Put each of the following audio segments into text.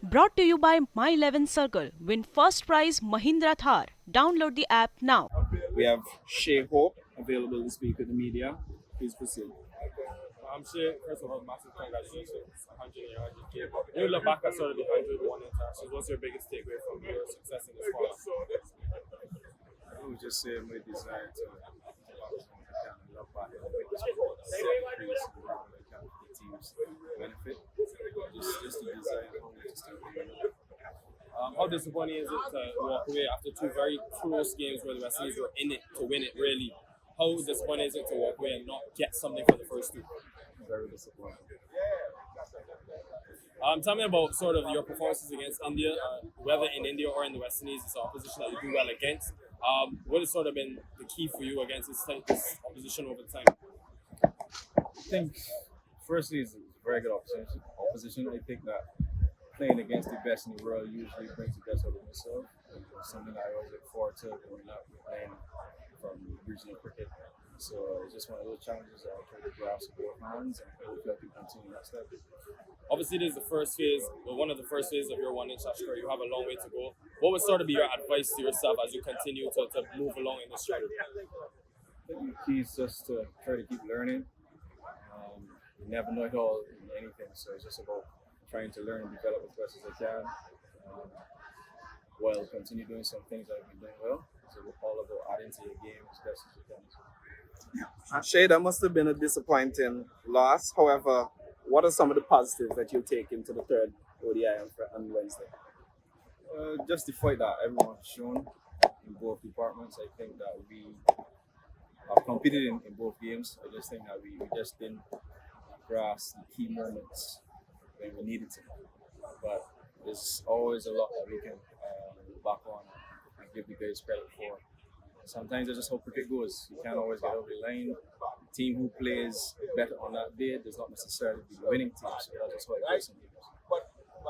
Brought to you by My 11 Circle. Win first prize Mahindra Thar. Download the app now. We have Shai Hope available to speak with the media. Please proceed. I'm sure, first of all, massive congratulations. 100 game. When you look back at sort of the 101 interactions, what's your biggest takeaway from your success in this format? I would just say my desire to love back and set the pace around the team's benefit. Just the desire and hunger to still be. How disappointing is it to walk away after two very close games where the West Indies were in it to win it, really? How disappointing is it to walk away and not get something for the first two? Very disappointed. Tell me about sort of your performances against India, whether in India or in the West Indies. It's an opposition that you do well against. What has sort of been the key for you against this opposition over time? I think, firstly, it's a very good opposition. I think that playing against the best in the world usually brings the best out of myself. It's something I always look forward to growing up playing from regional cricket. So it's just one of those challenges that I try to grasp with both hands and hopefully I can continue that step. Obviously, this is the first phase, well, one of the first phases of your one international career. You have a long way to go. What would sort of be your advice to yourself as you continue to move along in this journey? I think the key is just to try to keep learning. You never know it all in anything, so it's just about trying to learn and develop as best as I can, while continue doing some things that I've been doing well. So it's all about adding to your game as best as you can. Shai, that must have been a disappointing loss. However, what are some of the positives that you'll take into the third ODI on Wednesday? Just the fight that everyone has shown in both departments. I think that we have competed in both games. I just think that we just didn't grasp the key moments when we needed to. But there's always a lot that we can look back on and give the guys credit for. Sometimes that's just how cricket goes. You can't always get over the line. The team who plays better on that day does not necessarily be the winning team. So that's just how it goes sometimes.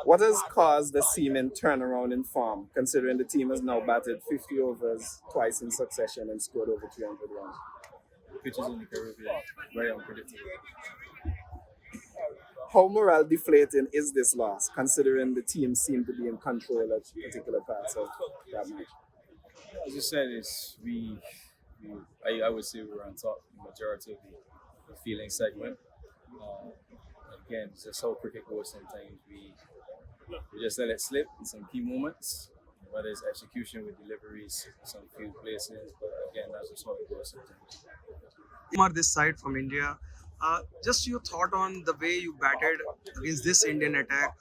What has caused the seeming turnaround in form, considering the team has now batted 50 overs twice in succession and scored over 300 runs? The pitches in the Caribbean very unpredictable. How morale deflating is this loss, considering the team seemed to be in control at particular parts of that match? As you said, I would say we were on top the majority of the feeling segment. Again, it's just how cricket goes sometimes. We just let it slip in some key moments, whether it's execution with deliveries, some few places, but again, that's just how it goes sometimes. Kumar this side from India. Just your thought on the way you batted against this Indian attack.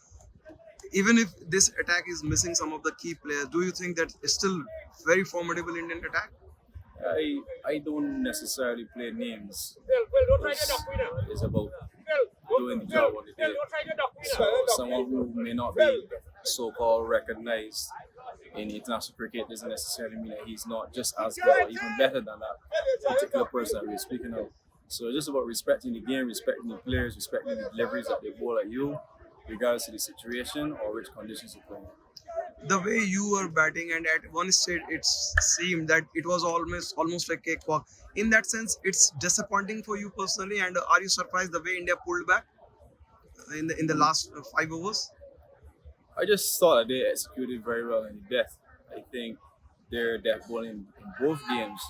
Even if this attack is missing some of the key players, do you think that it's still very formidable Indian attack? I don't necessarily play names. It's about doing the job on the day. So someone who may not be so-called recognized in international cricket doesn't necessarily mean that he's not just as good or even better than that particular person that we're speaking of. So it's just about respecting the game, respecting the players, respecting the deliveries that they bowl at you, regardless of the situation or which conditions you're playing. The way you were batting, and at one stage it seemed that it was almost like a cakewalk. In that sense, it's disappointing for you personally. And are you surprised the way India pulled back in the last 5 overs? I just thought that they executed very well in the death. I think their death bowling in both games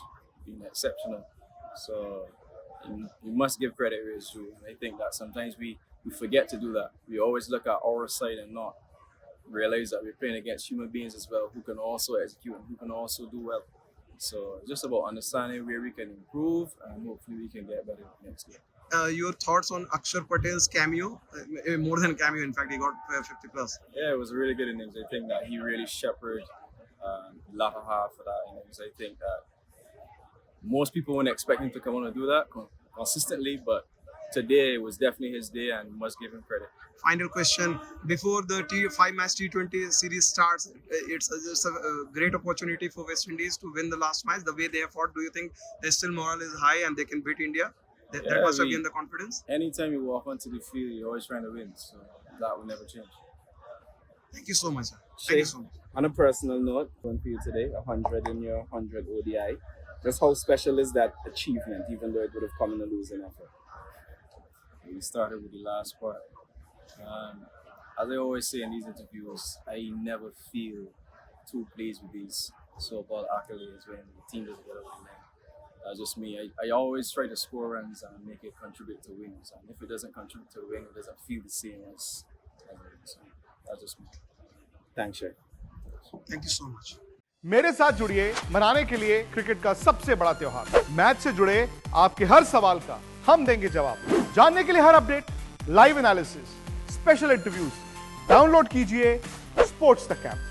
been exceptional. So you must give credit where it's due. And I think that sometimes we forget to do that. We always look at our side and not realize that we're playing against human beings as well who can also execute and who can also do well. So it's just about understanding where we can improve and hopefully we can get better next year. Your thoughts on Axar Patel's cameo? More than cameo, in fact, he got 50 plus. Yeah, it was a really good innings. I think that he really shepherded the latter half of that innings. I think that most people wouldn't expect him to come on and do that consistently, but today was definitely his day and must give him credit. Final question: before the 5-match T20 series starts, it's a great opportunity for West Indies to win the last match. The way they have fought, do you think their still morale is high and they can beat India? That must have given the confidence. Anytime you walk onto the field, you're always trying to win, so that will never change. Thank you so much, sir. Shai, Thank you so much. on a personal note, one for you today, 100 in your 100 ODI. Just how special is that achievement, even though it would have come in a losing effort? We started with the last part. as I always say in these interviews, I never feel too pleased with these so-called accolades when the team doesn't get over the line. That's just me. I always try to score runs and make it contribute to wins. And if it doesn't contribute to a win, it doesn't feel the same as a win. So that's just me. Thanks, Shai. Thank you so much. मेरे साथ जुड़िए मनाने के लिए cricket का सबसे बड़ा त्योहार। मैच से जुड़े आपके हर सवाल का हम देंगे जवाब। जानने के लिए हर update, live analysis, special interviews, download कीजिए स्पोर्ट्स तक ऐप।